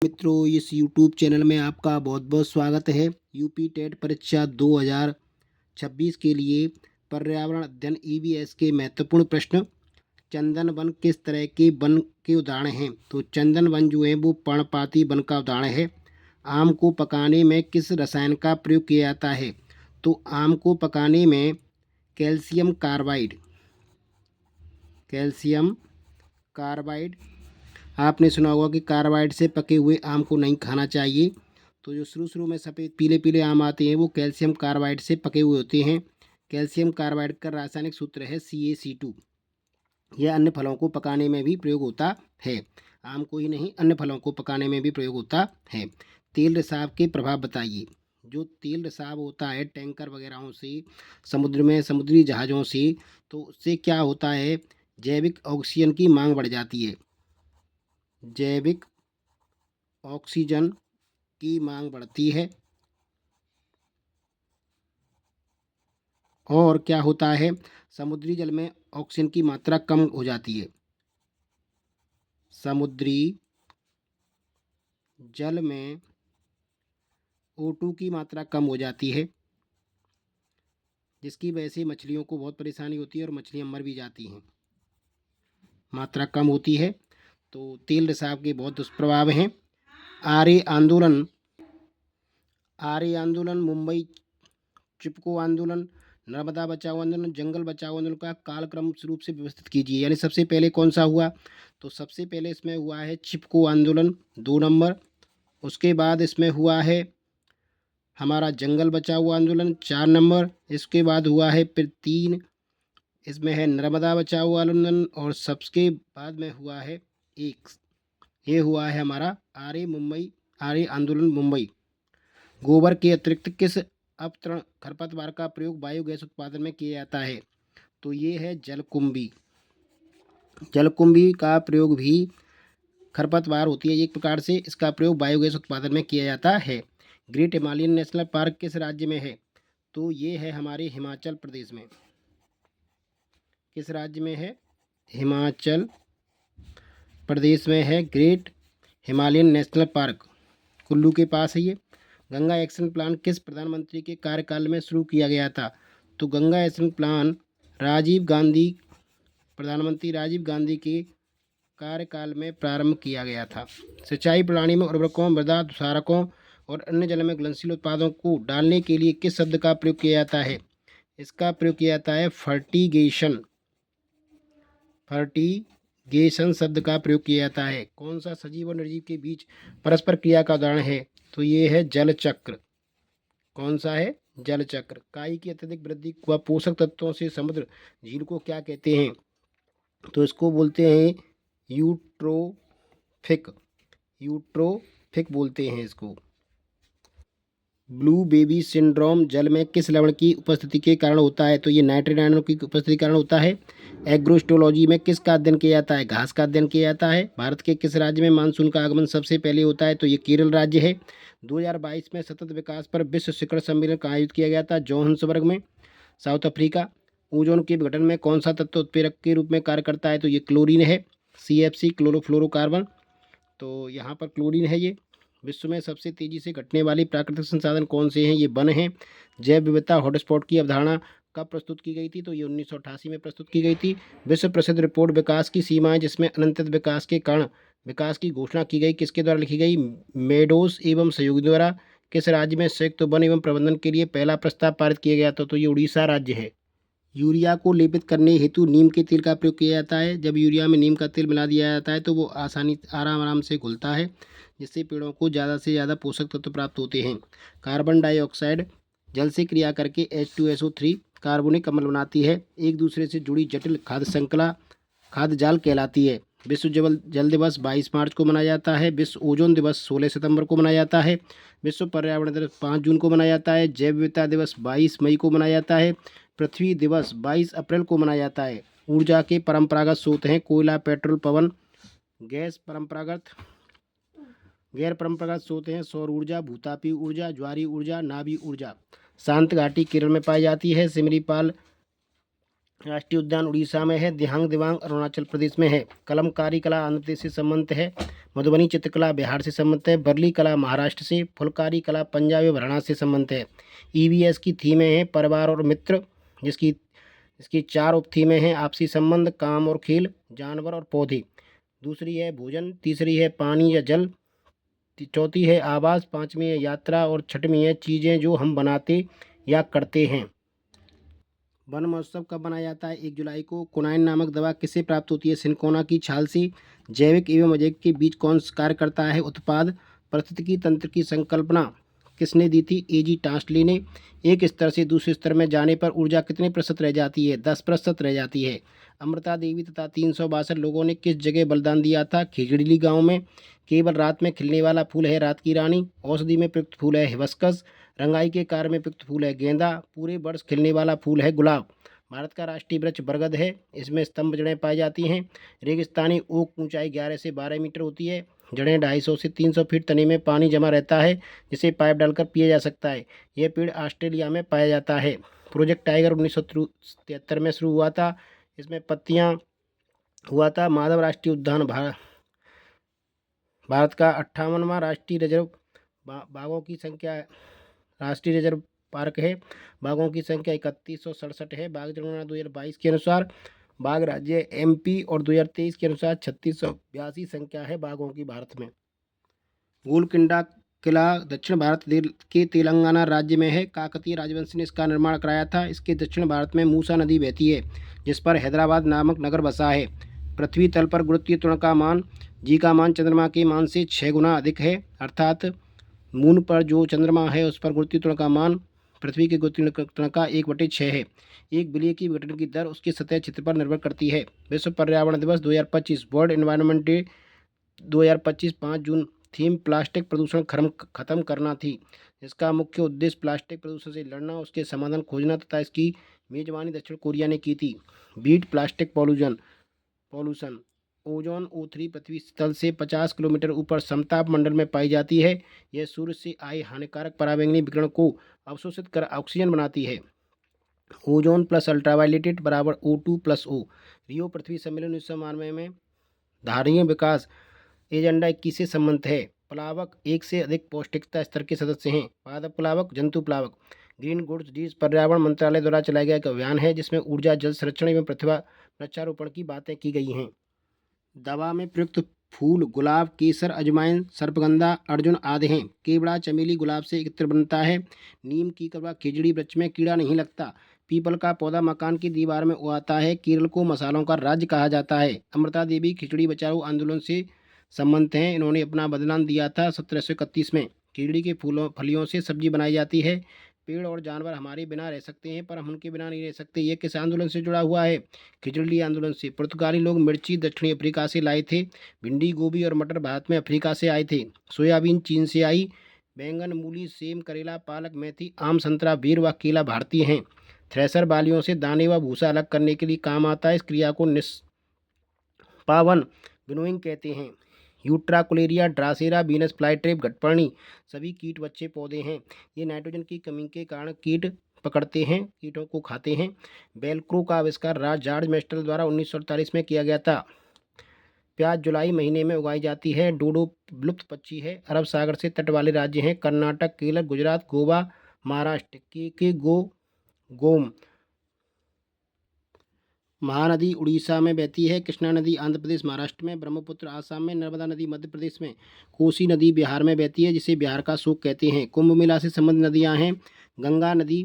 मित्रों, इस YouTube channel में आपका बहुत बहुत स्वागत है। यूपी टेट परीक्षा 2026 के लिए पर्यावरण अध्ययन EVS के महत्वपूर्ण प्रश्न। चंदन वन किस तरह के वन के उदाहरण हैं? तो चंदन वन जो है वो पर्णपाती वन का उदाहरण है। आम को पकाने में किस रसायन का प्रयोग किया जाता है? तो आम को पकाने में कैल्शियम कार्बाइड। आपने सुना होगा कि कार्बाइड से पके हुए आम को नहीं खाना चाहिए। तो जो शुरू में सफ़ेद पीले पीले आम आते हैं वो कैल्शियम कार्बाइड से पके हुए होते हैं। कैल्शियम कार्बाइड का रासायनिक सूत्र है CaC2। यह अन्य फलों को पकाने में भी प्रयोग होता है। आम को ही नहीं, अन्य फलों को पकाने में भी प्रयोग होता है। तेल रिसाव के प्रभाव बताइए। जो तेल रिसाव होता है टैंकर वगैरह से, समुद्र में समुद्री जहाज़ों से, तो उससे क्या होता है, जैविक ऑक्सीजन की मांग बढ़ जाती है। जैविक ऑक्सीजन की मांग बढ़ती है। और क्या होता है, समुद्री जल में ऑक्सीजन की मात्रा कम हो जाती है। समुद्री जल में O2 की मात्रा कम हो जाती है, जिसकी वजह से मछलियों को बहुत परेशानी होती है और मछलियां मर भी जाती हैं। मात्रा कम होती है। तो तेल रिसाव के बहुत दुष्प्रभाव हैं। आर्य आंदोलन, मुंबई चिपको आंदोलन, नर्मदा बचाओ आंदोलन, जंगल बचाओ आंदोलन का कालक्रम रूप से व्यवस्थित कीजिए। यानी सबसे पहले कौन सा हुआ? तो सबसे पहले इसमें हुआ है चिपको आंदोलन 2 नंबर। उसके बाद इसमें हुआ है हमारा जंगल बचाओ आंदोलन 4 नंबर। इसके बाद हुआ है फिर 3, इसमें है नर्मदा बचाओ आंदोलन। और सबके बाद में हुआ है 1, ये हुआ है हमारा आर्य आंदोलन मुंबई। गोबर के अतिरिक्त किस अपतरण खरपतवार का प्रयोग बायोगैस उत्पादन में किया जाता है? तो ये है जलकुंभी। जलकुंभी का प्रयोग भी खरपतवार होती है एक प्रकार से, इसका प्रयोग बायोगैस उत्पादन में किया जाता है। ग्रेट हिमालयन नेशनल पार्क किस राज्य में है? तो ये है हमारे हिमाचल प्रदेश में। किस राज्य में है? हिमाचल प्रदेश में है great Himalayan national park, Kullu के पास है ये। गंगा एक्शन प्लान किस प्रधानमंत्री के कार्यकाल में शुरू किया गया था? तो गंगा एक्शन प्लान प्रधानमंत्री राजीव गांधी के कार्यकाल में प्रारंभ किया गया था। सिंचाई प्रणाली में उर्वरकों, मृदा क्षारकों और अन्य जल में घुलनशील उत्पादों को डालने के लिए किस शब्द का प्रयोग किया जाता है? इसका प्रयोग किया जाता है फर्टिगेशन शब्द का प्रयोग किया जाता है। कौन सा सजीव और निर्जीव के बीच परस्पर क्रिया का उदाहरण है? तो ये है जल चक्र। कौन सा है? जल चक्र। काई की अत्यधिक वृद्धि व पोषक तत्वों से समुद्र झील को क्या कहते हैं? तो इसको बोलते हैं यूट्रोफिक बोलते हैं इसको। ब्लू बेबी सिंड्रोम जल में किस लवण की उपस्थिति के कारण होता है? तो ये नाइट्रेट आयनों की उपस्थिति के कारण होता है। एग्रोस्टोलॉजी में किसका अध्ययन किया जाता है? घास का अध्ययन किया जाता है। भारत के किस राज्य में मानसून का आगमन सबसे पहले होता है? तो ये केरल राज्य है। 2022 में सतत विकास पर विश्व शिखर सम्मेलन का आयोजित किया गया था जोहान्सबर्ग में, साउथ अफ्रीका। ओजोन के विघटन में कौन सा तत्व उत्प्रेरक के रूप में कार्य करता है? तो ये क्लोरीन है, CFC क्लोरोफ्लोरोकार्बन। तो यहाँ पर क्लोरीन है ये। विश्व में सबसे तेजी से घटने वाली प्राकृतिक संसाधन कौन से हैं? ये वन हैं। जैव विविधता हॉटस्पॉट की अवधारणा कब प्रस्तुत की गई थी? तो ये 1988 में प्रस्तुत की गई थी। विश्व प्रसिद्ध रिपोर्ट विकास की सीमाएं, जिसमें अनंत विकास के कारण विकास की घोषणा की गई, किसके द्वारा लिखी गई? मेडोस एवं सहयोगी द्वारा। किस राज्य में संयुक्त वन एवं प्रबंधन के लिए पहला प्रस्ताव पारित किया गया था? तो ये उड़ीसा राज्य है। यूरिया को लेपित करने हेतु नीम के तेल का प्रयोग किया जाता है। जब यूरिया में नीम का तेल मिला दिया जाता है तो वो आराम से घुलता है, जिससे पेड़ों को ज़्यादा से ज़्यादा पोषक तत्व प्राप्त होते हैं। कार्बन डाइऑक्साइड जल से क्रिया करके H2SO3 कार्बनिक अम्ल बनाती है। एक दूसरे से जुड़ी जटिल खाद्य श्रृंखला खाद्य जाल कहलाती है। विश्व जल दिवस 22 मार्च को मनाया जाता है। विश्व ओजोन दिवस 16 सितंबर को मनाया जाता है। विश्व पर्यावरण दिवस 5 जून को मनाया जाता है। जैव विविधता दिवस 22 मई को मनाया जाता है। पृथ्वी दिवस 22 अप्रैल को मनाया जाता है। ऊर्जा के परंपरागत स्रोत हैं कोयला, पेट्रोल, पवन गैस। गैर परंपरागत स्रोत हैं सौर ऊर्जा, भूतापी ऊर्जा, ज्वारीय ऊर्जा, नाभी ऊर्जा। शांत घाटी केरल में पाई जाती है। सिमलीपाल राष्ट्रीय उद्यान उड़ीसा में है। दिहांग दिबांग अरुणाचल प्रदेश में है। कलमकारी कला आंध्र प्रदेश से संबंधित है। मधुबनी चित्रकला बिहार से संबंधित है। बरली कला महाराष्ट्र से। फुलकारी कला पंजाब एवं हरियाणा से संबंधित है। ईवीएस की थीमें हैं परिवार और मित्र, जिसकी इसकी 4 उप थीमें हैं आपसी संबंध, काम और खेल, जानवर और पौधे। दूसरी है भोजन, तीसरी है पानी या जल, चौथी है आवास, पांचवी है यात्रा और छठवीं है चीज़ें जो हम बनाते या करते हैं। वन महोत्सव कब मनाया जाता है? 1 जुलाई को। कुनाइन नामक दवा किससे प्राप्त होती है? सिनकोना की छाल से। जैविक एवं अजैविक के बीच कौन कार्य करता है? उत्पाद। पारिस्थितिकी तंत्र की संकल्पना किसने दी थी? एजी टास्टली ने। एक स्तर से दूसरे स्तर में जाने पर ऊर्जा कितने प्रतिशत रह जाती है? 10% रह जाती है। अमृता देवी तथा 362 लोगों ने किस जगह बलिदान दिया था? खिजड़ीली गांव में। केवल रात में खिलने वाला फूल है रात की रानी। औषधि में प्रयुक्त फूल है हिबिस्कस। रंगाई के कार्य में प्रयुक्त फूल है गेंदा। पूरे वर्ष खिलने वाला फूल है गुलाब। भारत का राष्ट्रीय वृक्ष बरगद है। इसमें स्तंभ जड़ें पाई जाती हैं। रेगिस्तानी ओक ऊंचाई 11 से 12 मीटर होती है। जड़ें 250 से 300 फीट तने में पानी जमा रहता है, जिसे पाइप डालकर पिया जा सकता है। यह पेड़ ऑस्ट्रेलिया में पाया जाता है। प्रोजेक्ट टाइगर 1973 में शुरू हुआ था। इसमें पत्तियां हुआ था। माधव राष्ट्रीय उद्यान भारत का 58वां राष्ट्रीय रिजर्व बाघों की संख्या राष्ट्रीय रिजर्व पार्क है। बाघों की संख्या 3167 है। बाघ जनगणना 2022 के अनुसार बाघ राज्य एमपी और 2023 के अनुसार 3682 संख्या है बाघों की भारत में। गोलकुंडा किला दक्षिण भारत के तेलंगाना राज्य में है। काकतीय राजवंश ने इसका निर्माण कराया था। इसके दक्षिण भारत में मूसा नदी बहती है, जिस पर हैदराबाद नामक नगर बसा है। पृथ्वी तल पर गुरुत्वीय त्वरण का मान जी का मान चंद्रमा के मान से 6 गुना अधिक है। अर्थात मून पर जो चंद्रमा है उस पर गुरुत्वीय त्वरण का मान पृथ्वी के गुरुत्वीय त्वरण का 1/6 है। एक विलय की विघटन की दर उसके सतह क्षेत्र पर निर्भर करती है। विश्व पर्यावरण दिवस 2025 वर्ल्ड एनवायरनमेंट डे 2025 5 जून। थीम प्लास्टिक प्रदूषण खत्म करना थी। इसका मुख्य उद्देश्य प्लास्टिक प्रदूषण से लड़ना, उसके समाधान खोजना तथा इसकी मेजबानी दक्षिण कोरिया ने की थी। Beat plastic pollution. Ozone O3 पृथ्वी तल से 50 किलोमीटर ऊपर समताप मंडल में पाई जाती है। यह सूर्य से आए हानिकारक पराबैंगनी विकिरण को अवशोषित कर ऑक्सीजन बनाती है। ओजोन प्लस अल्ट्रावायलेटेड बराबर O2+O। रियो पृथ्वी सम्मेलन 1992 में धारणीय विकास एजेंडा 21 से संबंधित है। प्लावक एक से अधिक पौष्टिकता स्तर के सदस्य हैं। पादप प्लावक, जंतु प्लावक। ग्रीन गुड्स डीज पर्यावरण मंत्रालय द्वारा चलाया गया एक अभियान है, जिसमें ऊर्जा, जल संरक्षण एवं वृक्षारोपण की बातें की गई हैं। दवा में प्रयुक्त फूल गुलाब, केसर, अजवाइन, सर्पगंधा, अर्जुन आदि हैं। केवड़ा चमेली गुलाब से इत्र बनता है। नीम की कलवा खिजड़ी वृक्ष में कीड़ा नहीं लगता। पीपल का पौधा मकान की दीवार में उगाता है। केरल को मसालों का राज्य कहा जाता है। अमृता देवी खिचड़ी बचाओ आंदोलन से संबंधित हैं। इन्होंने अपना बलिदान दिया था 1731 में। खिचड़ी के फलियों से सब्जी बनाई जाती है। पेड़ और जानवर हमारे बिना रह सकते हैं, पर हम उनके बिना नहीं रह सकते। ये किस आंदोलन से जुड़ा हुआ है? खिचड़ी आंदोलन से। पुर्तगाली लोग मिर्ची दक्षिणी अफ्रीका से लाए थे। भिंडी, गोभी और मटर भारत में अफ्रीका से आए थे। सोयाबीन चीन से आई। बैंगन, मूली, सेम, करेला, पालक, मेथी, आम, संतरा, बेर व केला भारतीय हैं। थ्रेसर बालियों से दाने व भूसा अलग करने के लिए काम आता है। इस क्रिया को निष्पावन विनोइंग कहते हैं। यूट्राकुलेरिया, ड्रासेरा, बीनस फ्लाईट्रेप, घटपर्णी सभी कीट बच्चे पौधे हैं। ये नाइट्रोजन की कमी के कारण कीट पकड़ते हैं, कीटों को खाते हैं। वेलक्रो का आविष्कार जॉर्ज मेस्टल द्वारा 1948 में किया गया था। प्याज जुलाई महीने में उगाई जाती है। डोडो विलुप्त पक्षी है। अरब सागर से तट वाले राज्य हैं कर्नाटक, केरल, गुजरात, गोवा, महाराष्ट्र। गोम। महानदी उड़ीसा में बहती है। कृष्णा नदी आंध्र प्रदेश महाराष्ट्र में। ब्रह्मपुत्र आसाम में। नर्मदा नदी मध्य प्रदेश में। कोसी नदी बिहार में बहती है, जिसे बिहार का शोक कहते हैं। कुंभ मेला से संबंधित नदियां हैं। गंगा नदी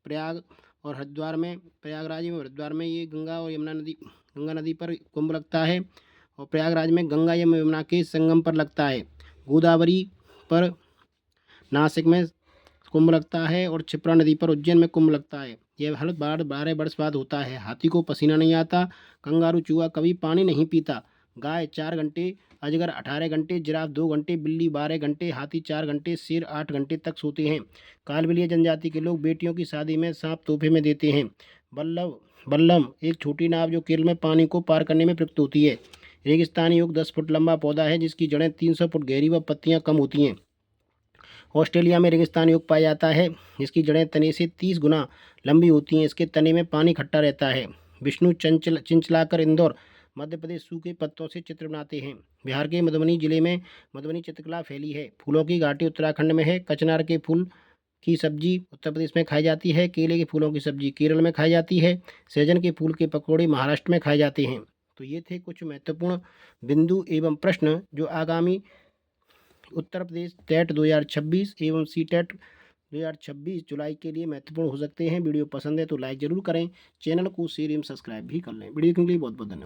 प्रयाग और हरिद्वार में, प्रयागराज में हरिद्वार में ये गंगा और यमुना नदी, गंगा नदी पर कुंभ लगता है और प्रयागराज में गंगा या यमुना के संगम पर लगता है। गोदावरी पर नासिक में कुंभ लगता है और क्षिप्रा नदी पर उज्जैन में कुंभ लगता है। यह हर 12 वर्ष बाद होता है। हाथी को पसीना नहीं आता। कंगारू चूहा कभी पानी नहीं पीता। गाय 4 घंटे, अजगर 18 घंटे, जिराफ 2 घंटे, बिल्ली 12 घंटे, हाथी 4 घंटे, शेर 8 घंटे तक सोते हैं। कालबेलिया जनजाति के लोग बेटियों की शादी में सांप तोहफे में देते हैं। बल्लम एक छोटी नाव जो केरल में पानी को पार करने में प्रयुक्त होती है। रेगिस्तानी ओक 10 फुट लंबा पौधा है, जिसकी जड़ें 300 फुट गहरी व पत्तियां कम होती हैं। ऑस्ट्रेलिया में रेगिस्तानी ओक पाया जाता है, जिसकी जड़ें तने से 30 गुना लंबी होती हैं। इसके तने में पानी इकट्ठा रहता है। विष्णु चिंचलाकर इंदौर मध्य प्रदेश सूखे पत्तों से चित्र बनाते हैं। बिहार के मधुबनी जिले में मधुबनी चित्रकला फैली है। फूलों की घाटी उत्तराखंड में है। कचनार के फूल की सब्जी उत्तर प्रदेश में खाई जाती है। केले के फूलों की सब्जी केरल में खाई जाती है। सहजन के फूल के पकौड़े महाराष्ट्र में खाए जाते हैं। तो ये थे कुछ महत्वपूर्ण बिंदु एवं प्रश्न जो आगामी उत्तर प्रदेश टेट 2026 एवं सी टेट 2026 जुलाई के लिए महत्वपूर्ण हो सकते हैं। वीडियो पसंद है तो लाइक जरूर करें, चैनल को शेयर एवं सब्सक्राइब भी कर लें। वीडियो के लिए बहुत बहुत धन्यवाद।